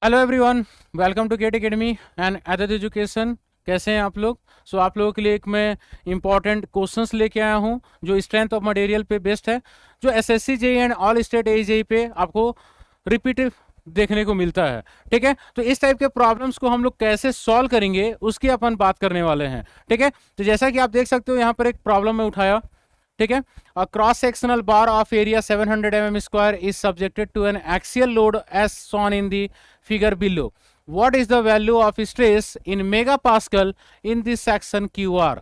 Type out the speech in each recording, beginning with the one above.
Hello everyone, welcome to GATE academy and added education. कैसे हैं आप लोग? आप लोगों के लिए एक मैं इंपॉर्टेंट क्वेश्चंस लेके आया हूं जो स्ट्रेंथ ऑफ मटेरियल पे बेस्ड है, जो SSC JE and all state JE पे आपको रिपीट देखने को मिलता है। ठीक है, तो इस टाइप के प्रॉब्लम्स को हम लोग कैसे सॉल्व करेंगे उसकी अपन बात करने वाले हैं। ठीक है, तो जैसा कि आप देख सकते हो यहाँ पर एक प्रॉब्लम में उठाया। ठीक है, a cross sectional bar of area 700 mm square is subjected to an axial load as shown in the figure below. What is the value of stress in megapascal in this section QR?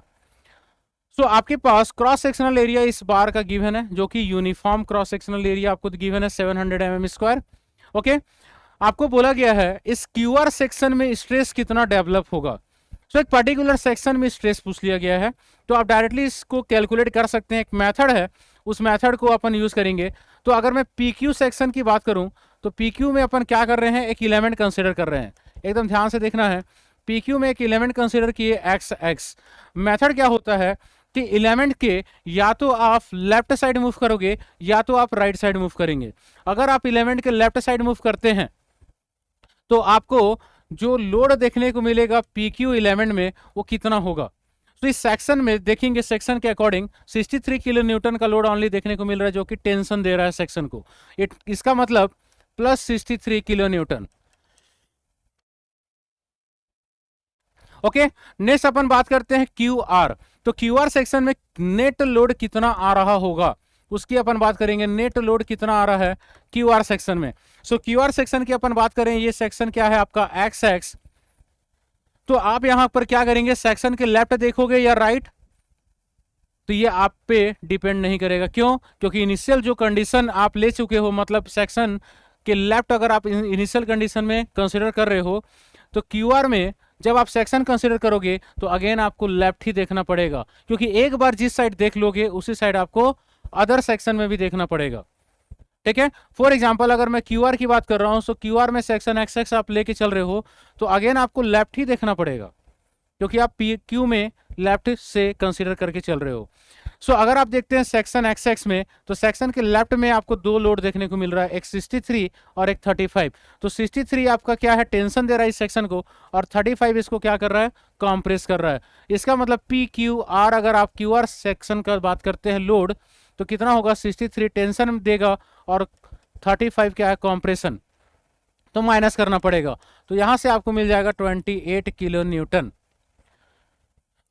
आपके पास cross sectional area इस बार का given है, जो कि uniform cross sectional area आपको given है 700 mm square. Okay, आपको बोला गया है इस क्यूआर सेक्शन में स्ट्रेस कितना डेवलप होगा। एक पर्टिकुलर सेक्शन में स्ट्रेस पूछ लिया गया है, तो आप डायरेक्टली इसको कैलकुलेट कर सकते हैं। एक मेथड है, उस मेथड को अपन यूज करेंगे। तो अगर मैं पी क्यू सेक्शन की बात करूं तो पी क्यू में अपन क्या कर रहे हैं, एक एलिमेंट कंसिडर कर रहे हैं। एकदम ध्यान से देखना है, पी क्यू में एक एलिमेंट कंसिडर किए एक्स एक्स। मेथड क्या होता है कि एलिमेंट के या तो आप लेफ्ट साइड मूव करोगे या तो आप राइट साइड मूव करेंगे। अगर आप एलिमेंट के लेफ्ट साइड मूव करते हैं तो आपको जो लोड देखने को मिलेगा PQ एलिमेंट में वो कितना होगा। तो इस सेक्शन में देखेंगे, सेक्शन के अकॉर्डिंग 63 किलो न्यूटन का लोड ऑनली देखने को मिल रहा है, जो कि टेंशन दे रहा है सेक्शन को। इसका मतलब plus 63 kilo newton. Okay, next अपन बात करते हैं QR। तो QR सेक्शन में नेट लोड कितना आ रहा होगा उसकी अपन बात करेंगे। नेट लोड कितना आ रहा है QR सेक्शन में। QR सेक्शन की अपन बात करें, ये सेक्शन क्या है आपका एक्स एक्स। तो आप यहां पर क्या करेंगे, सेक्शन के लेफ्ट देखोगे या राइट, तो ये आप पे डिपेंड नहीं करेगा। क्यों? क्योंकि इनिशियल जो कंडीशन आप ले चुके हो, मतलब सेक्शन के लेफ्ट अगर आप इनिशियल कंडीशन में कंसिडर कर रहे हो, तो क्यूआर में जब आप सेक्शन कंसिडर करोगे तो अगेन आपको लेफ्ट ही देखना पड़ेगा, क्योंकि एक बार जिस साइड देख लोगे उसी साइड आपको अदर सेक्शन में भी देखना पड़ेगा। ठीक है, फॉर एग्जांपल अगर मैं क्यूआर की बात कर रहा हूं, तो क्यूआर में सेक्शन एक्स एक्स आप लेके चल रहे हो, तो अगेन आपको लेफ्ट ही देखना पड़ेगा, क्योंकि आप पी क्यू में लेफ्ट से कंसीडर करके चल रहे हो। अगर आप देखते हैं सेक्शन एक्स एक्स में, तो सेक्शन के लेफ्ट में आपको दो लोड देखने को मिल रहा है, एक 63 और एक 35। तो 63 आपका क्या है, टेंशन दे रहा है इस सेक्शन को, और 35 इसको क्या कर रहा है, कंप्रेस कर रहा है। इसका मतलब पी क्यू आर, अगर आप क्यू आर सेक्शन का बात करते हैं लोड, तो कितना होगा, 63 टेंशन देगा और 35 क्या है, कंप्रेशन। तो माइनस करना पड़ेगा, तो यहां से आपको मिल जाएगा 28 किलो न्यूटन।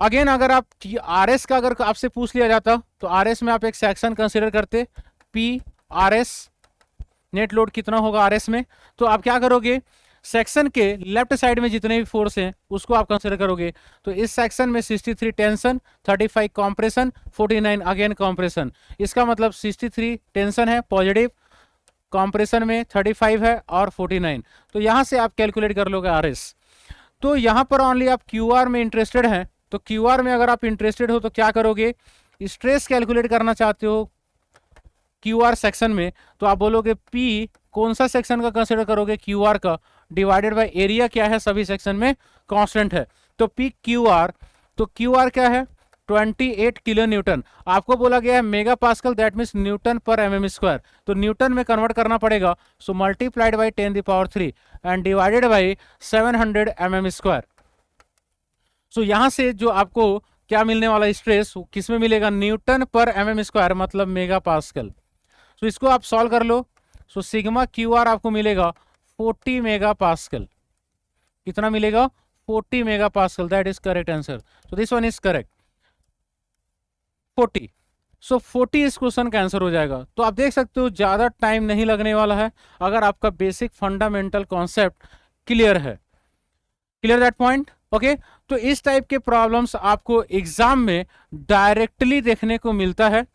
अगेन अगर आप आरएस का अगर आपसे पूछ लिया जाता, तो आरएस में आप एक सेक्शन कंसिडर करते, P R S, net load कितना होगा आरएस में। तो आप क्या करोगे, सेक्शन के लेफ्ट साइड में जितने भी फोर्स हैं उसको आप कंसिडर करोगे। तो इस सेक्शन में 63 टेंशन, 35 कॉम्प्रेशन, 49 अगेन कॉम्प्रेशन। इसका मतलब 63 टेंशन है पॉजिटिव, कॉम्प्रेशन में 35 है और 49। तो यहां से आप कैलकुलेट कर लोगे आरएस। तो यहां पर ओनली आप क्यूआर में इंटरेस्टेड हैं, तो क्यूआर में अगर आप इंटरेस्टेड हो तो क्या करोगे, स्ट्रेस कैलकुलेट करना चाहते हो क्यूआर सेक्शन में, तो आप बोलोगे पी कौन सा सेक्शन का कंसिडर करोगे, क्यूआर का, डिवाइडेड बाय एरिया क्या है, सभी सेक्शन में कांस्टेंट है। तो पी क्यूआर, तो क्यूआर क्या है, 28 किलो न्यूटन। आपको बोला गया है megapascal, that means newton पर mm स्क्वायर, तो न्यूटन में कन्वर्ट करना पड़ेगा। So multiplied by 10⁻³ and divided by 700 mm square. यहां से जो आपको क्या मिलने वाला स्ट्रेस किस में मिलेगा, न्यूटन पर mm स्क्वायर, मतलब मेगा पास्कल। इसको आप सॉल्व कर लो। सिग्मा क्यू आर आपको मिलेगा 40 मेगा पास्कल। कितना मिलेगा, 40 mega pascal. That is correct answer. This one is correct, 40। 40 इस क्वेश्चन का आंसर हो जाएगा। तो आप देख सकते हो ज्यादा टाइम नहीं लगने वाला है, अगर आपका बेसिक फंडामेंटल कॉन्सेप्ट क्लियर है। Clear that point? ओके, तो इस टाइप के प्रॉब्लम्स आपको एग्जाम में डायरेक्टली देखने को मिलता है,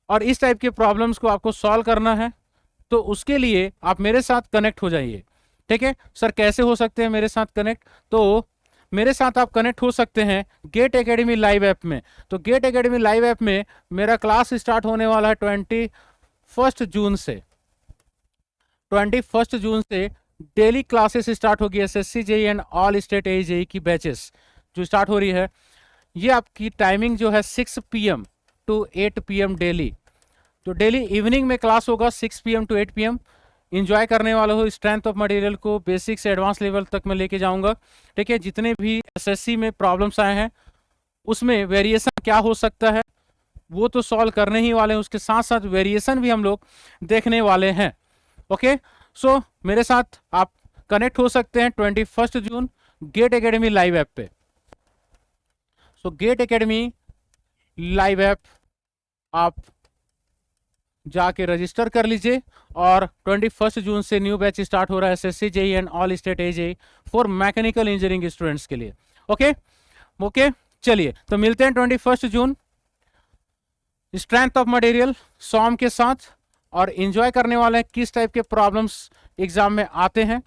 और इस टाइप के प्रॉब्लम्स को आपको सॉल्व करना है। तो उसके लिए आप मेरे साथ कनेक्ट हो जाइए। ठीक है सर, कैसे हो सकते हैं मेरे साथ कनेक्ट? तो मेरे साथ आप कनेक्ट हो सकते हैं गेट एकेडमी लाइव ऐप में। तो गेट एकेडमी लाइव ऐप में मेरा क्लास स्टार्ट होने वाला है 21 जून से। 21 जून से डेली क्लासेस स्टार्ट होगी, SSC JE and all state JE की बैचेस जो स्टार्ट हो रही है। ये आपकी टाइमिंग जो है 6 PM टू 8 PM डेली। तो डेली इवनिंग में क्लास होगा 6 PM टू 8 PM। इंजॉय करने वाले हो। स्ट्रेंथ ऑफ मटेरियल को बेसिक से एडवांस लेवल तक मैं लेके जाऊंगा। ठीक है, जितने भी एसएससी में प्रॉब्लम्स आए हैं उसमें वेरिएशन क्या हो सकता है वो तो सॉल्व करने ही वाले हैं, उसके साथ साथ वेरिएशन भी हम लोग देखने वाले हैं। ओके, सो मेरे साथ आप कनेक्ट हो सकते हैं 21 जून गेट एकेडमी लाइव ऐप पे। सो गेट एकेडमी लाइव ऐप आप जाके रजिस्टर कर लीजिए, और 21 जून से न्यू बैच स्टार्ट हो रहा है SSC JE and all state AJE for mechanical engineering students के लिए। ओके ओके, चलिए तो मिलते हैं 21 जून स्ट्रेंथ ऑफ मटेरियल सॉम के साथ, और एंजॉय करने वाले हैं किस टाइप के प्रॉब्लम्स एग्जाम में आते हैं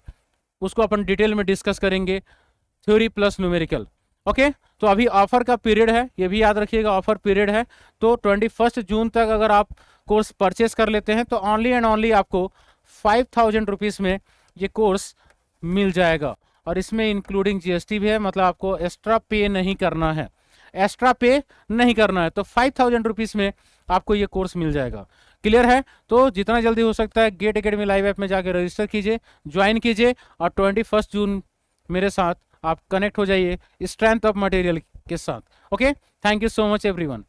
उसको अपन डिटेल में डिस्कस करेंगे, थ्योरी प्लस न्यूमेरिकल। ओके, तो अभी ऑफर का पीरियड है, ये भी याद रखिएगा ऑफर पीरियड है। तो 21 जून तक अगर आप कोर्स परचेस कर लेते हैं तो ओनली एंड ओनली आपको 5000 रुपीज में ये कोर्स मिल जाएगा, और इसमें इंक्लूडिंग जीएसटी भी है, मतलब आपको एक्स्ट्रा पे नहीं करना है, एक्स्ट्रा पे नहीं करना है। तो 5000 रुपीज में आपको ये कोर्स मिल जाएगा। क्लियर है? तो जितना जल्दी हो सकता है गेट एकेडमी लाइव ऐप में जाकर रजिस्टर कीजिए, ज्वाइन कीजिए, और 21 जून मेरे साथ आप कनेक्ट हो जाइए स्ट्रेंथ ऑफ मटेरियल के साथ। Okay, thank you so much everyone.